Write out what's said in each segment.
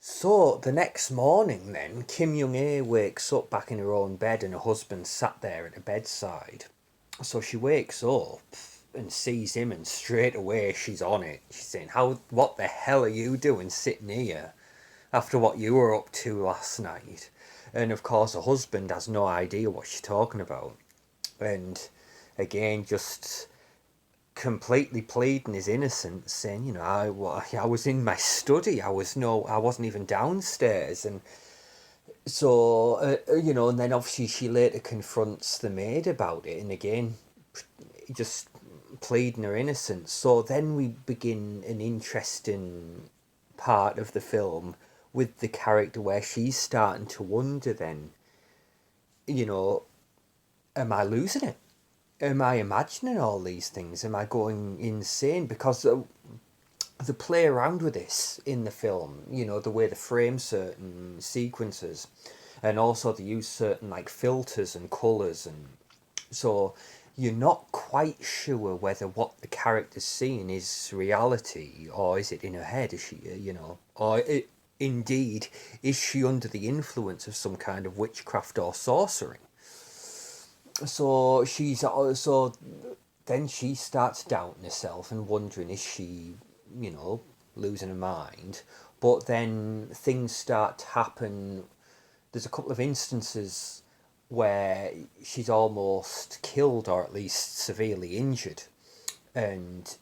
So the next morning, then, Kim Young A wakes up back in her own bed, and her husband sat there at the bedside. So she wakes up and sees him, and straight away she's on it. She's saying, "How? What the hell are you doing sitting here after what you were up to last night?" And of course, her husband has no idea what she's talking about, and again, just completely pleading his innocence, saying, I was in my study. I wasn't even downstairs, and so and then obviously she later confronts the maid about it, and again, just pleading her innocence. So then we begin an interesting part of the film with the character where she's starting to wonder. Then, you know, am I losing it? Am I imagining all these things? Am I going insane? Because they play around with this in the film, the way they frame certain sequences, and also they use certain like filters and colours, and so you're not quite sure whether what the character's seeing is reality or is it in her head, is she, or indeed is she under the influence of some kind of witchcraft or sorcery. So then she starts doubting herself and wondering, is she, you know, losing her mind? But then things start to happen. There's a couple of instances where she's almost killed or at least severely injured, and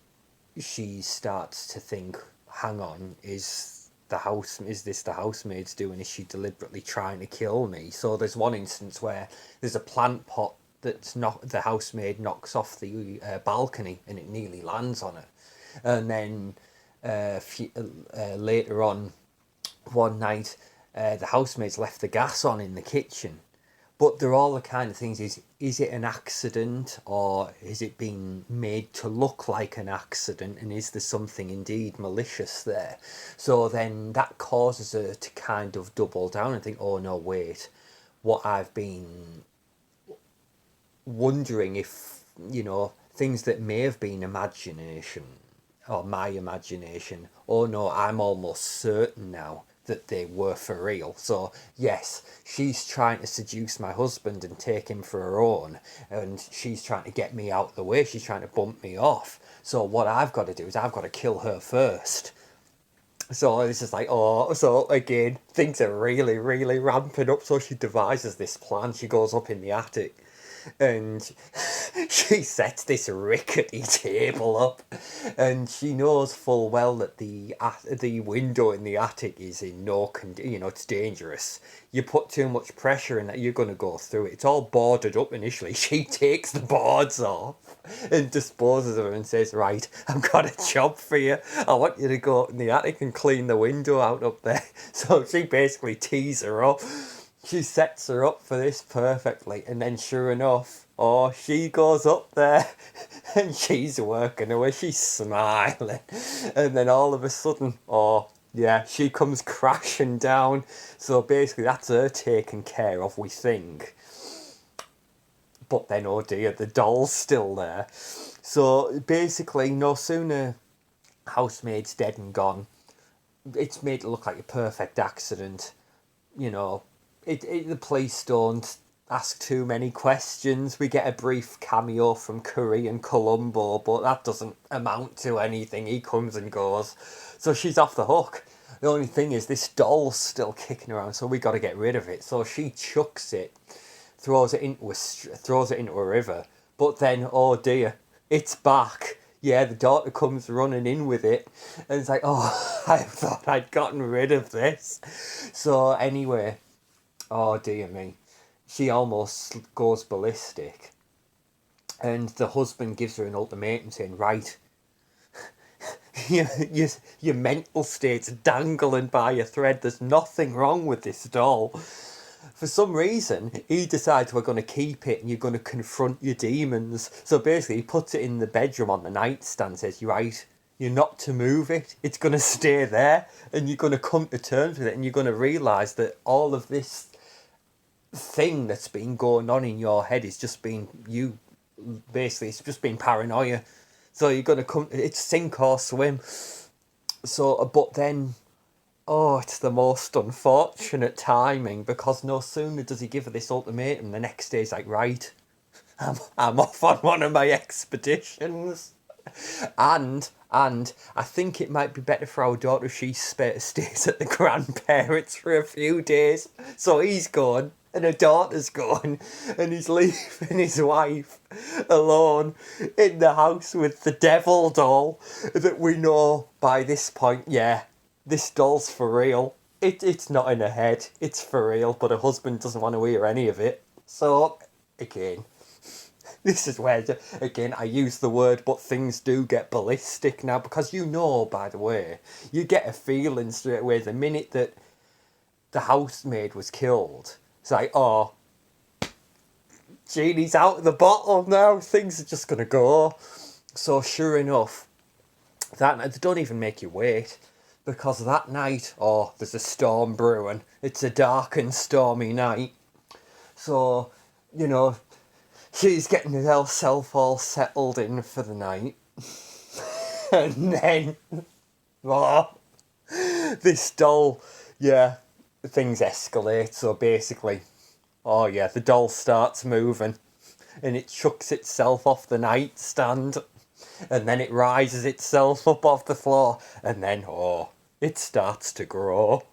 she starts to think, hang on, is this the housemaid's doing? Is she deliberately trying to kill me? So there's one instance where there's a plant pot that's not the housemaid knocks off the balcony, and it nearly lands on her. And then later on one night, the housemaid's left the gas on in the kitchen. But they're all the kind of things, is it an accident, or is it being made to look like an accident, and is there something indeed malicious there? So then that causes her to kind of double down and think, oh no, wait, what I've been wondering, if, things that may have been imagination or my imagination, oh no, I'm almost certain now that they were for real. So yes, she's trying to seduce my husband and take him for her own, and she's trying to get me out of the way, she's trying to bump me off. So what I've got to do is I've got to kill her first. So it's just like, oh, so again, things are really, really ramping up. So she devises this plan. She goes up in the attic, and she sets this rickety table up, and she knows full well that the window in the attic is in no it's dangerous. You put too much pressure in that, you're going to go through it. It's all boarded up initially. She takes the boards off and disposes of them and says, right, I've got a job for you. I want you to go up in the attic and clean the window out up there. So she basically tees her up. She sets her up for this perfectly, and then sure enough, oh, she goes up there and she's working away, she's smiling, and then all of a sudden, oh, yeah, she comes crashing down. So basically, that's her taken care of, we think. But then, oh dear, the doll's still there. So basically, no sooner housemaid's dead and gone, it's made it look like a perfect accident. You know, the police don't ask too many questions. We get a brief cameo from Curry and Columbo, but that doesn't amount to anything. He comes and goes. So she's off the hook. The only thing is this doll's still kicking around, so we got to get rid of it. So she chucks it, throws it into a river. But then, oh dear, it's back. Yeah, the daughter comes running in with it, and it's like, oh, I thought I'd gotten rid of this. So anyway, oh dear me, she almost goes ballistic, and the husband gives her an ultimatum saying, right, your mental state's dangling by a thread. There's nothing wrong with this doll. For some reason, he decides we're going to keep it and you're going to confront your demons. So basically, he puts it in the bedroom on the nightstand, says, you're right, you're not to move it. It's going to stay there, and you're going to come to terms with it, and you're going to realise that all of this thing that's been going on in your head is just been you. Basically, it's just been paranoia. So you're going to come, it's sink or swim. So, but then Oh, it's the most unfortunate timing because no sooner does he give her this ultimatum, the next day he's like, right, I'm off on one of my expeditions. And I think it might be better for our daughter if she stays at the grandparents for a few days. So he's gone, and her daughter's gone, and he's leaving his wife alone in the house with the devil doll that we know by this point, yeah, this doll's for real. It's not in her head, it's for real, but her husband doesn't want to hear any of it. So, again, this is where, again, I use the word, but things do get ballistic now because you know, by the way, you get a feeling straight away the minute that the housemaid was killed. It's like, oh, genie's out of the bottle now, things are just going to go. So, sure enough, that night, they don't even make you wait because that night, oh, there's a storm brewing. It's a dark and stormy night. So, you know, she's getting herself all settled in for the night. And then, oh, this doll, yeah, things escalate. So basically, oh yeah, the doll starts moving and it chucks itself off the nightstand and then it rises itself up off the floor and then, oh, it starts to grow.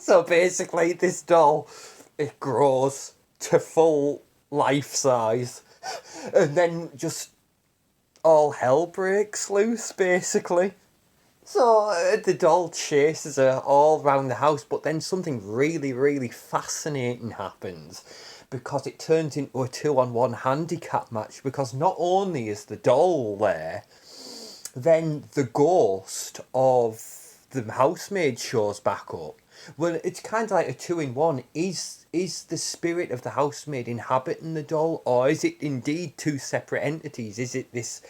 So basically, this doll, it grows to full life size and then just all hell breaks loose, basically. So the doll chases her all round the house, but then something really, really fascinating happens because it turns into a 2-on-1 handicap match. Because not only is the doll there, then the ghost of the housemaid shows back up. Well, it's kind of like a 2-in-1. Is the spirit of the housemaid inhabiting the doll, or is it indeed two separate entities? Is it this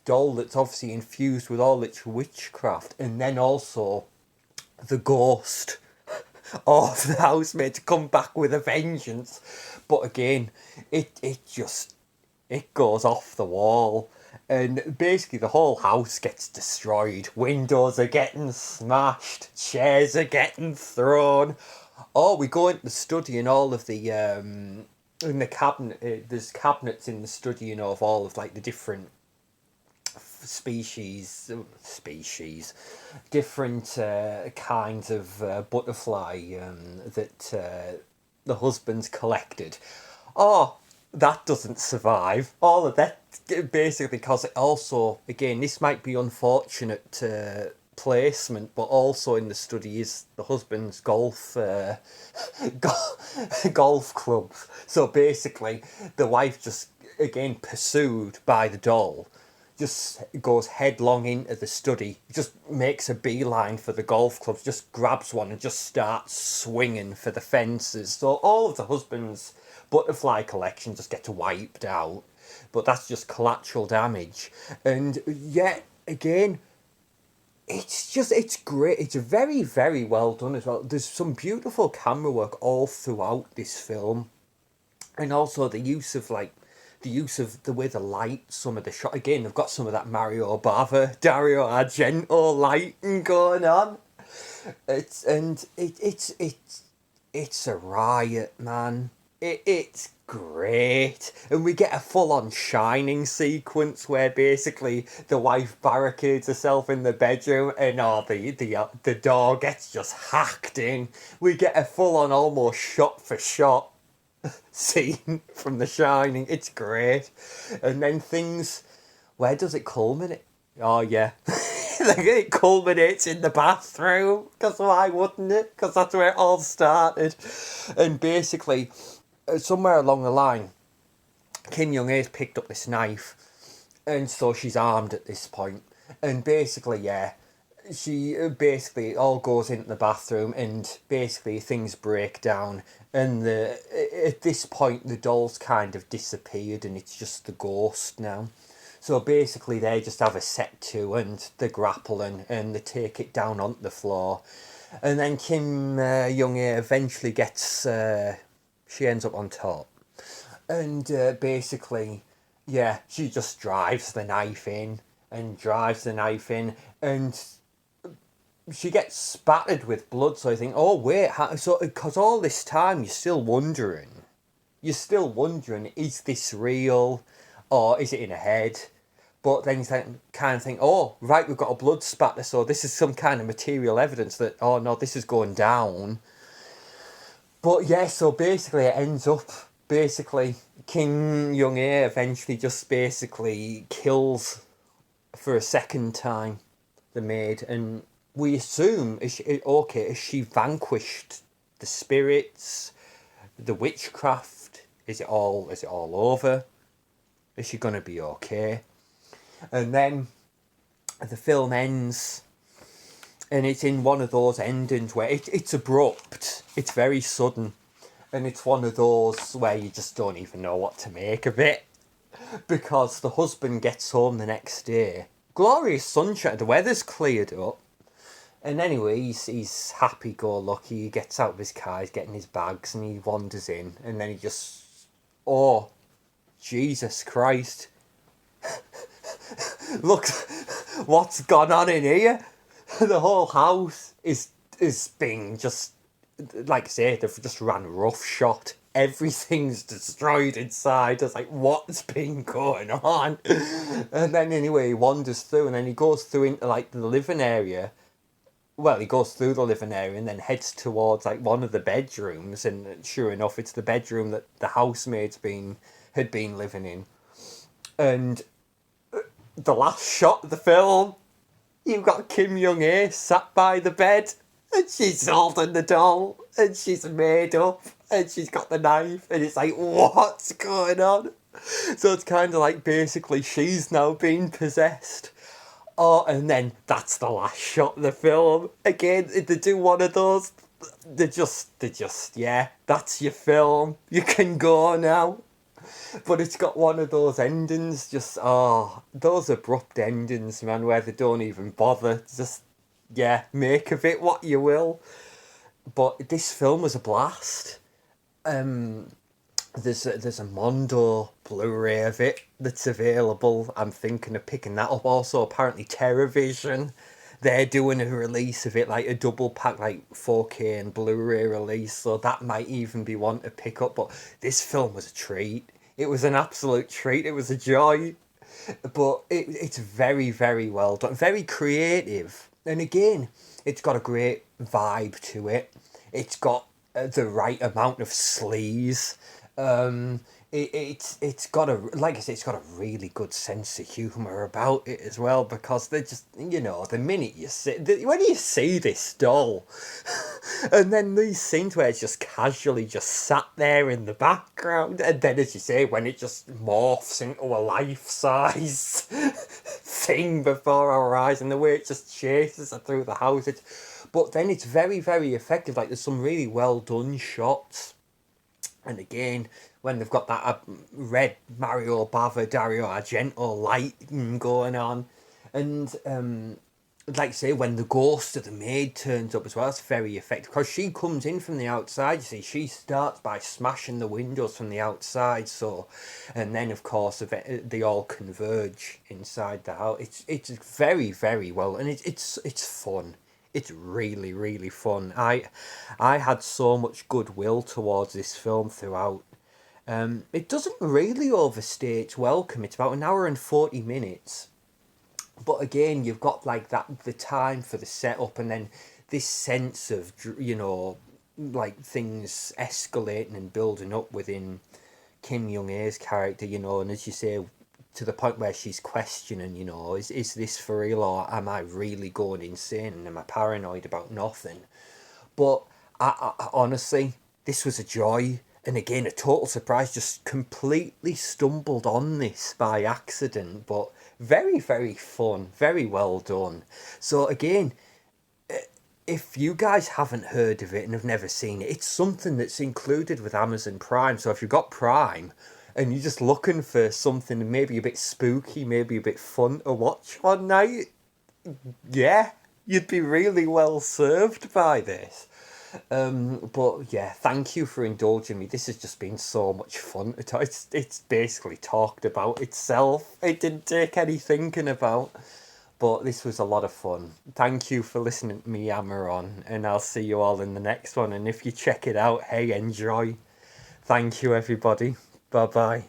doll that's obviously infused with all its witchcraft, and then also the ghost of the housemaid to come back with a vengeance? But again, it goes off the wall. And basically, the whole house gets destroyed. Windows are getting smashed. Chairs are getting thrown. Oh, we go into the study and all of the in the cabinet. There's cabinets in the study, you know, of all of like the different species, different kinds of butterfly that the husband's collected. Oh, that doesn't survive. All of that basically because it also, again, this might be unfortunate placement, but also in the study is the husband's golf clubs. So basically, the wife just again pursued by the doll just goes headlong into the study, just makes a beeline for the golf clubs, just grabs one and just starts swinging for the fences. So all of the husband's butterfly collection just gets wiped out. But that's just collateral damage. And yet, again, it's great. It's very, very well done as well. There's some beautiful camera work all throughout this film. And also the use of the way the light, some of the shot again, they've got some of that Mario Bava, Dario Argento lighting going on. It's a riot, man. It's great, and we get a full-on Shining sequence where basically the wife barricades herself in the bedroom, and the door gets just hacked in. We get a full-on almost shot-for-shot scene from The Shining. It's great. And then things, where does it culminate? Oh yeah, like it culminates in the bathroom. Because why wouldn't it? Because that's where it all started. And basically, somewhere along the line, Kim Young Ae's picked up this knife, and so she's armed at this point. And basically, yeah, she basically it all goes into the bathroom, and basically things break down. And at this point, the doll's kind of disappeared, and it's just the ghost now. So basically, they just have a set to, and they're grappling, and they take it down onto the floor. And then Kim Young Ae eventually gets, she ends up on top. And basically, yeah, she just drives the knife in, and drives the knife in, and she gets spattered with blood. So I think, oh wait, so because all this time you're still wondering, is this real, or is it in her head? But then you kind of think, oh right, we've got a blood spatter, so this is some kind of material evidence that, oh no, this is going down. But yeah, so basically it ends up, basically Kim Jong A eventually just basically kills for a second time the maid, and we assume, is she vanquished the spirits, the witchcraft? Is it all over? Is she gonna be okay? And then the film ends, and it's in one of those endings where it's abrupt, it's very sudden, and it's one of those where you just don't even know what to make of it, because the husband gets home the next day, glorious sunshine, the weather's cleared up, and anyway, he's happy-go-lucky, he gets out of his car, he's getting his bags, and he wanders in, and then he just, oh, Jesus Christ, look what's gone on in here. The whole house is being just, like I say, they've just ran roughshod. Everything's destroyed inside. It's like, what's been going on? And then anyway, he wanders through, and then he goes through into like the living area. Well, he goes through the living area and then heads towards like one of the bedrooms, and sure enough, it's the bedroom that the housemaid's had been living in. And the last shot of the film, you've got Kim Jong A sat by the bed, and she's holding the doll, and she's made up, and she's got the knife, and it's like, what's going on? So it's kind of like basically she's now being possessed. Oh, and then that's the last shot of the film. Again, they do one of those. They just, yeah, that's your film. You can go now. But it's got one of those endings, just, oh, those abrupt endings, man, where they don't even bother. Just, yeah, make of it what you will. But this film was a blast. There's a Mondo Blu-ray of it that's available. I'm thinking of picking that up. Also, apparently TerraVision, they're doing a release of it, like a double pack, like 4K and Blu-ray release. So that might even be one to pick up. But this film was a treat. It was an absolute treat. It was a joy. But it's very, very well done. Very creative. And again, it's got a great vibe to it. It's got the right amount of sleaze. It's got a, like I say, it's got a really good sense of humour about it as well, because they just, the minute you see, when you see this doll, and then these scenes where it's just casually just sat there in the background, and then as you say, when it just morphs into a life-size thing before our eyes, and the way it just chases her through the house, but then it's very, very effective. Like, there's some really well done shots. And again, when they've got that red Mario Bava, Dario Argento lighting going on. And, like I say, when the ghost of the maid turns up as well, it's very effective. Because she comes in from the outside, you see. She starts by smashing the windows from the outside. So, and then, of course, they all converge inside the house. It's very, very well. And it's fun. It's really, really fun. I had so much goodwill towards this film throughout. It doesn't really overstay its welcome. It's about an hour and 40 minutes. But again, you've got like that, the time for the setup, and then this sense of, like things escalating and building up within Kim Jong A's character, and as you say, to the point where she's questioning, is this for real, or am I really going insane, and am I paranoid about nothing? But I honestly, this was a joy, and again, a total surprise. Just completely stumbled on this by accident, but very, very fun, very well done. So again, if you guys haven't heard of it and have never seen it, it's something that's included with Amazon Prime. So if you've got Prime and you're just looking for something maybe a bit spooky, maybe a bit fun to watch one night, yeah, you'd be really well served by this. But yeah, thank you for indulging me. This has just been so much fun. It's basically talked about itself. It didn't take any thinking about. But this was a lot of fun. Thank you for listening to me hammer on, and I'll see you all in the next one. And if you check it out, hey, enjoy. Thank you, everybody. Bye bye.